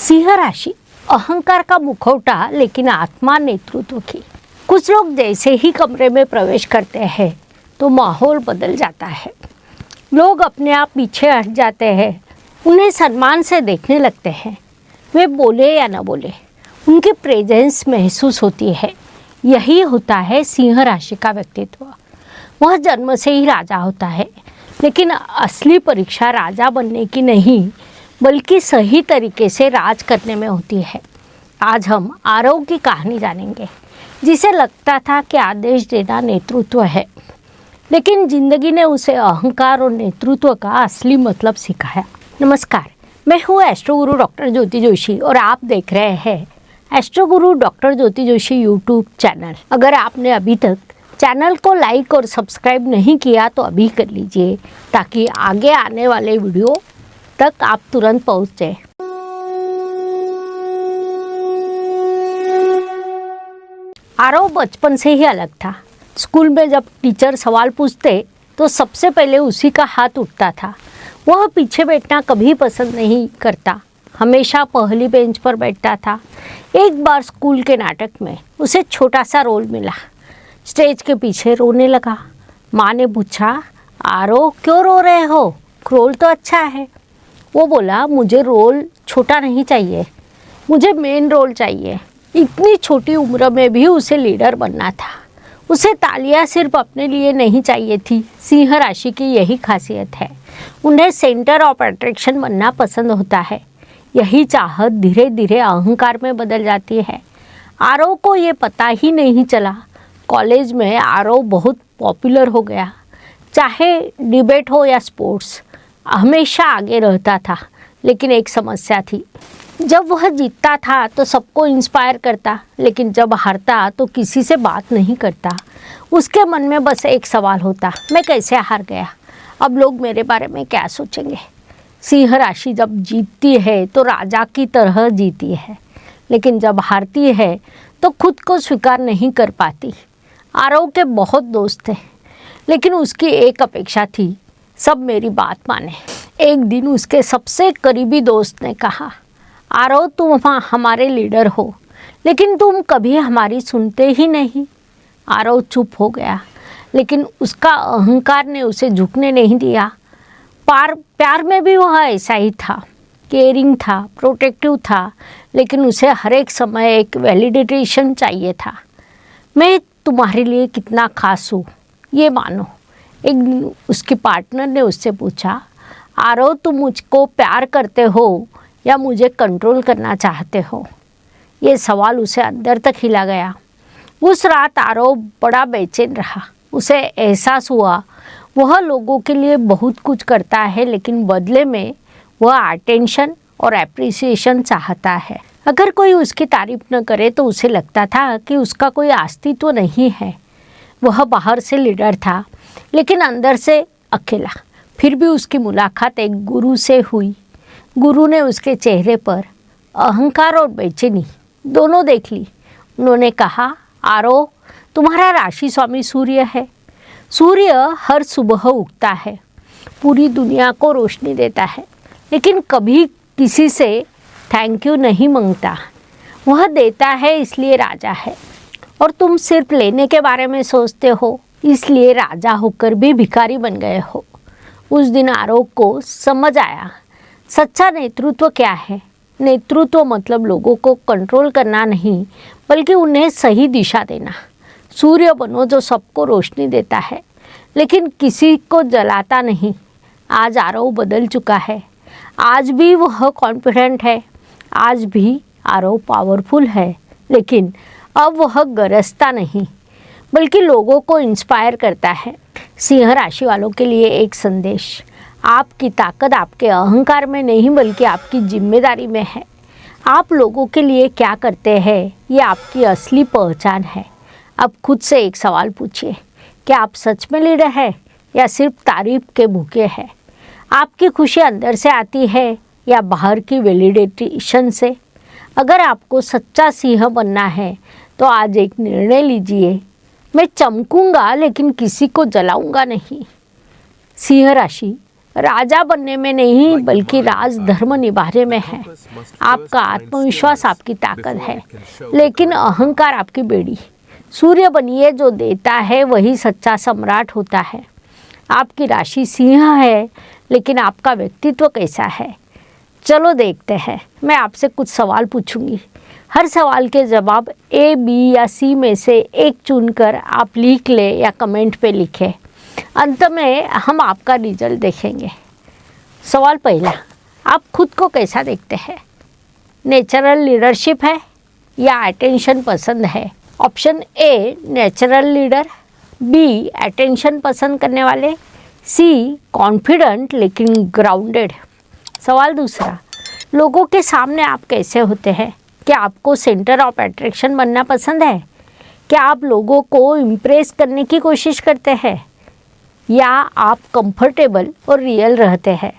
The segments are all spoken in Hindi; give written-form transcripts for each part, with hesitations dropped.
सिंह राशि अहंकार का मुखौटा लेकिन आत्मा नेतृत्व की। कुछ लोग जैसे ही कमरे में प्रवेश करते हैं तो माहौल बदल जाता है। लोग अपने आप पीछे हट जाते हैं, उन्हें सम्मान से देखने लगते हैं। वे बोले या न बोले, उनकी प्रेजेंस महसूस होती है। यही होता है सिंह राशि का व्यक्तित्व। वह जन्म से ही राजा होता है, लेकिन असली परीक्षा राजा बनने की नहीं बल्कि सही तरीके से राज करने में होती है। आज हम आरव की कहानी जानेंगे, जिसे लगता था कि आदेश देना नेतृत्व है, लेकिन जिंदगी ने उसे अहंकार और नेतृत्व का असली मतलब सिखाया। नमस्कार, मैं हूँ एस्ट्रो गुरु डॉक्टर ज्योति जोशी और आप देख रहे हैं एस्ट्रो गुरु डॉक्टर ज्योति जोशी यूट्यूब चैनल। अगर आपने अभी तक चैनल को लाइक और सब्सक्राइब नहीं किया तो अभी कर लीजिए, ताकि आगे आने वाले वीडियो तक आप तुरंत पहुँच जाए। आरव बचपन से ही अलग था। स्कूल में जब टीचर सवाल पूछते तो सबसे पहले उसी का हाथ उठता था। वह पीछे बैठना कभी पसंद नहीं करता, हमेशा पहली बेंच पर बैठता था। एक बार स्कूल के नाटक में उसे छोटा सा रोल मिला। स्टेज के पीछे रोने लगा। माँ ने पूछा, आरव क्यों रो रहे हो? रोल तो अच्छा है। वो बोला, मुझे रोल छोटा नहीं चाहिए, मुझे मेन रोल चाहिए। इतनी छोटी उम्र में भी उसे लीडर बनना था। उसे तालियां सिर्फ अपने लिए नहीं चाहिए थी। सिंह राशि की यही खासियत है, उन्हें सेंटर ऑफ अट्रैक्शन बनना पसंद होता है। यही चाहत धीरे धीरे अहंकार में बदल जाती है। आरव को ये पता ही नहीं चला। कॉलेज में आरव बहुत पॉपुलर हो गया। चाहे डिबेट हो या स्पोर्ट्स, हमेशा आगे रहता था। लेकिन एक समस्या थी, जब वह जीतता था तो सबको इंस्पायर करता, लेकिन जब हारता तो किसी से बात नहीं करता। उसके मन में बस एक सवाल होता, मैं कैसे हार गया? अब लोग मेरे बारे में क्या सोचेंगे? सिंह राशि जब जीतती है तो राजा की तरह जीती है, लेकिन जब हारती है तो खुद को स्वीकार नहीं कर पाती। आरव के बहुत दोस्त थे, लेकिन उसकी एक अपेक्षा थी, सब मेरी बात माने। एक दिन उसके सबसे करीबी दोस्त ने कहा, आरव तुम हमारे लीडर हो, लेकिन तुम कभी हमारी सुनते ही नहीं। आरव चुप हो गया, लेकिन उसका अहंकार ने उसे झुकने नहीं दिया। प्यार में भी वह ऐसा ही था, केयरिंग था, प्रोटेक्टिव था, लेकिन उसे हर एक समय एक वैलिडेशन चाहिए था। मैं तुम्हारे लिए कितना खास हूँ ये मानो। एक दिन उसके पार्टनर ने उससे पूछा, आरव तुम मुझको प्यार करते हो या मुझे कंट्रोल करना चाहते हो? ये सवाल उसे अंदर तक हिला गया। उस रात आरव बड़ा बेचैन रहा। उसे एहसास हुआ वह लोगों के लिए बहुत कुछ करता है, लेकिन बदले में वह अटेंशन और एप्रिसिएशन चाहता है। अगर कोई उसकी तारीफ न करे तो उसे लगता था कि उसका कोई अस्तित्व नहीं है। वह बाहर से लीडर था, लेकिन अंदर से अकेला। फिर भी उसकी मुलाकात एक गुरु से हुई। गुरु ने उसके चेहरे पर अहंकार और बेचैनी दोनों देख ली। उन्होंने कहा, आरव तुम्हारा राशि स्वामी सूर्य है। सूर्य हर सुबह उगता है, पूरी दुनिया को रोशनी देता है, लेकिन कभी किसी से थैंक यू नहीं मांगता। वह देता है इसलिए राजा है, और तुम सिर्फ लेने के बारे में सोचते हो, इसलिए राजा होकर भी भिखारी बन गए हो। उस दिन आरव को समझ आया, सच्चा नेतृत्व क्या है। नेतृत्व मतलब लोगों को कंट्रोल करना नहीं, बल्कि उन्हें सही दिशा देना। सूर्य बनो जो सबको रोशनी देता है, लेकिन किसी को जलाता नहीं। आज आरव बदल चुका है। आज भी वह कॉन्फिडेंट है, आज भी आरव पावरफुल है, लेकिन अब वह गरजता नहीं, बल्कि लोगों को इंस्पायर करता है। सिंह राशि वालों के लिए एक संदेश, आपकी ताकत आपके अहंकार में नहीं बल्कि आपकी जिम्मेदारी में है। आप लोगों के लिए क्या करते हैं ये आपकी असली पहचान है। अब खुद से एक सवाल पूछिए, क्या आप सच में लीडर हैं या सिर्फ तारीफ के भूखे हैं? आपकी खुशी अंदर से आती है या बाहर की वैलिडेशन से? अगर आपको सच्चा सिंह बनना है तो आज एक निर्णय लीजिए, मैं चमकूंगा लेकिन किसी को जलाऊंगा नहीं। सिंह राशि राजा बनने में नहीं बल्कि राज धर्म निभाने में है। आपका आत्मविश्वास आपकी ताकत है, लेकिन अहंकार आपकी बेड़ी। सूर्य बनिए, जो देता है वही सच्चा सम्राट होता है। आपकी राशि सिंह है, लेकिन आपका व्यक्तित्व कैसा है? चलो देखते हैं। मैं आपसे कुछ सवाल पूछूंगी। हर सवाल के जवाब ए, बी या सी में से एक चुनकर आप लिख ले या कमेंट पे लिखें। अंत में हम आपका रिजल्ट देखेंगे। सवाल पहला, आप खुद को कैसा देखते हैं? नेचुरल लीडरशिप है या अटेंशन पसंद है? Option A natural leader, B attention पसंद करने वाले, सी कॉन्फिडेंट लेकिन ग्राउंडेड। सवाल दूसरा, लोगों के सामने आप कैसे होते हैं? क्या आपको सेंटर ऑफ अट्रैक्शन बनना पसंद है? क्या आप लोगों को इम्प्रेस करने की कोशिश करते हैं, या आप कंफर्टेबल और रियल रहते हैं?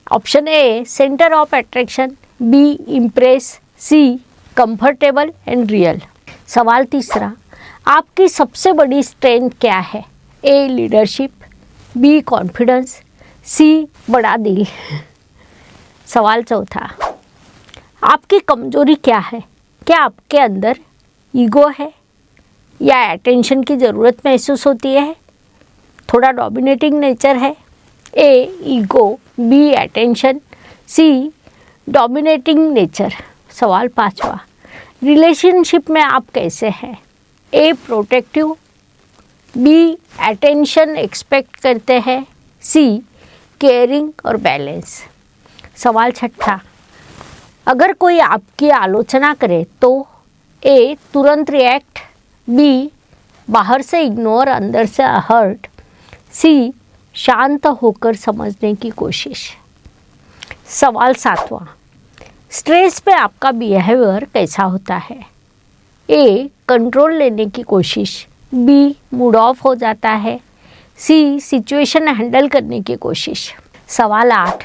Option A centre of attraction, B impress, C comfortable and real. सवाल तीसरा, आपकी सबसे बड़ी स्ट्रेंथ क्या है? A leadership, B confidence, C बड़ा दिल। सवाल चौथा, आपकी कमजोरी क्या है? क्या आपके अंदर ईगो है या अटेंशन की ज़रूरत महसूस होती है? थोड़ा डोमिनेटिंग नेचर है? A ego, B attention, C dominating nature. सवाल पांचवा, रिलेशनशिप में आप कैसे हैं? A protective, B attention expect करते हैं, सी केयरिंग और बैलेंस। सवाल छठा, अगर कोई आपकी आलोचना करे तो ए तुरंत रिएक्ट, बी बाहर से इग्नोर अंदर से हर्ट, सी शांत होकर समझने की कोशिश। सवाल सातवां, स्ट्रेस पे आपका बिहेवियर कैसा होता है? ए कंट्रोल लेने की कोशिश, बी मूड ऑफ हो जाता है, सी सिचुएशन हैंडल करने की कोशिश। सवाल 8,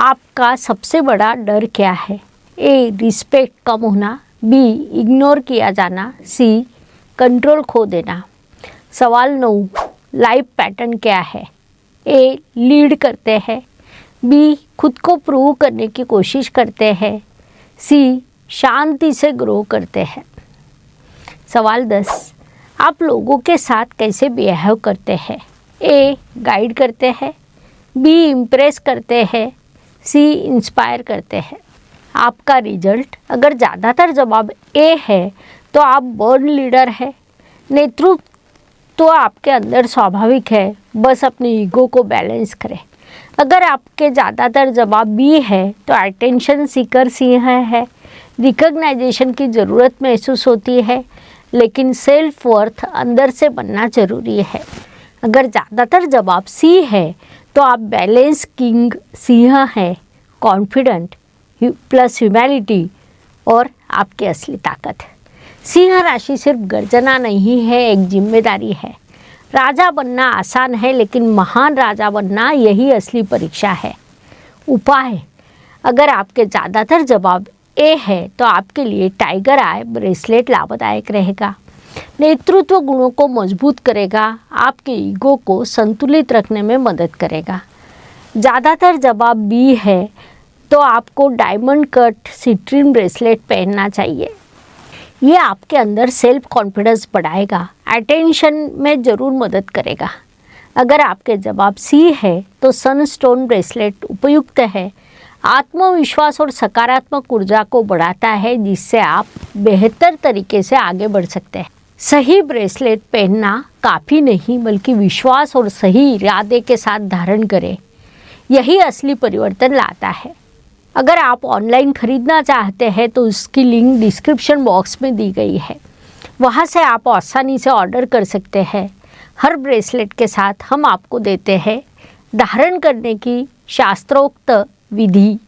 आपका सबसे बड़ा डर क्या है? ए रिस्पेक्ट कम होना, बी इग्नोर किया जाना, सी कंट्रोल खो देना। सवाल 9, लाइफ पैटर्न क्या है? ए लीड करते हैं, बी खुद को प्रूव करने की कोशिश करते हैं, सी शांति से ग्रो करते हैं। सवाल 10, आप लोगों के साथ कैसे बिहेव करते हैं? ए गाइड करते हैं, बी इम्प्रेस करते हैं, सी इंस्पायर करते हैं। आपका रिजल्ट, अगर ज़्यादातर जवाब ए है तो आप बॉर्न लीडर है। नेतृत्व तो आपके अंदर स्वाभाविक है, बस अपने ईगो को बैलेंस करें। अगर आपके ज़्यादातर जवाब बी है तो अटेंशन सीकर सिंह है। रिकग्नाइजेशन की ज़रूरत महसूस होती है, लेकिन सेल्फ वर्थ अंदर से बनना ज़रूरी है। अगर ज़्यादातर जवाब सी है तो आप बैलेंस किंग सिंह है, कॉन्फिडेंट प्लस ह्यूमैनिटी और आपकी असली ताकत। सिंह राशि सिर्फ गर्जना नहीं है, एक जिम्मेदारी है। राजा बनना आसान है, लेकिन महान राजा बनना यही असली परीक्षा है। उपाय, अगर आपके ज़्यादातर जवाब ए है तो आपके लिए टाइगर आई ब्रेसलेट लाभदायक रहेगा। नेतृत्व गुणों को मजबूत करेगा, आपके ईगो को संतुलित रखने में मदद करेगा। ज़्यादातर जवाब बी है तो आपको डायमंड कट सिट्रीन ब्रेसलेट पहनना चाहिए। ये आपके अंदर सेल्फ कॉन्फिडेंस बढ़ाएगा, अटेंशन में ज़रूर मदद करेगा। अगर आपके जवाब सी है तो सनस्टोन ब्रेसलेट उपयुक्त है। आत्मविश्वास और सकारात्मक ऊर्जा को बढ़ाता है, जिससे आप बेहतर तरीके से आगे बढ़ सकते हैं। सही ब्रेसलेट पहनना काफ़ी नहीं, बल्कि विश्वास और सही इरादे के साथ धारण करें, यही असली परिवर्तन लाता है। अगर आप ऑनलाइन खरीदना चाहते हैं तो उसकी लिंक डिस्क्रिप्शन बॉक्स में दी गई है, वहां से आप आसानी से ऑर्डर कर सकते हैं। हर ब्रेसलेट के साथ हम आपको देते हैं धारण करने की शास्त्रोक्त विधि,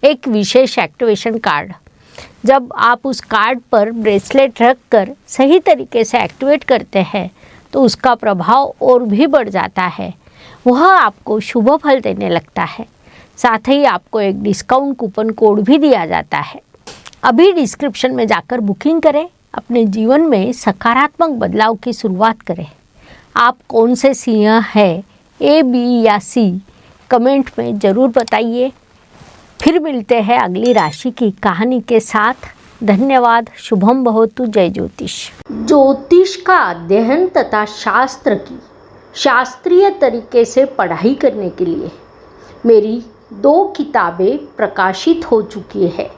एक विशेष एक्टिवेशन कार्ड। जब आप उस कार्ड पर ब्रेसलेट रख कर सही तरीके से एक्टिवेट करते हैं तो उसका प्रभाव और भी बढ़ जाता है, वह आपको शुभ फल देने लगता है। साथ ही आपको एक डिस्काउंट कूपन कोड भी दिया जाता है। अभी डिस्क्रिप्शन में जाकर बुकिंग करें, अपने जीवन में सकारात्मक बदलाव की शुरुआत करें। आप कौन से सिंह हैं, ए, बी या सी, कमेंट में ज़रूर बताइए। फिर मिलते हैं अगली राशि की कहानी के साथ। धन्यवाद। शुभम भवतु। जय ज्योतिष। ज्योतिष का अध्ययन तथा शास्त्र की शास्त्रीय तरीके से पढ़ाई करने के लिए मेरी 2 किताबें प्रकाशित हो चुकी है,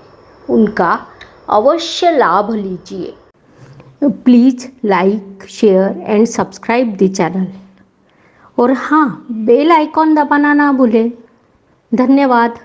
उनका अवश्य लाभ लीजिए। Please like, share and subscribe the channel. और हाँ, बेल आइकॉन दबाना ना भूलें। धन्यवाद।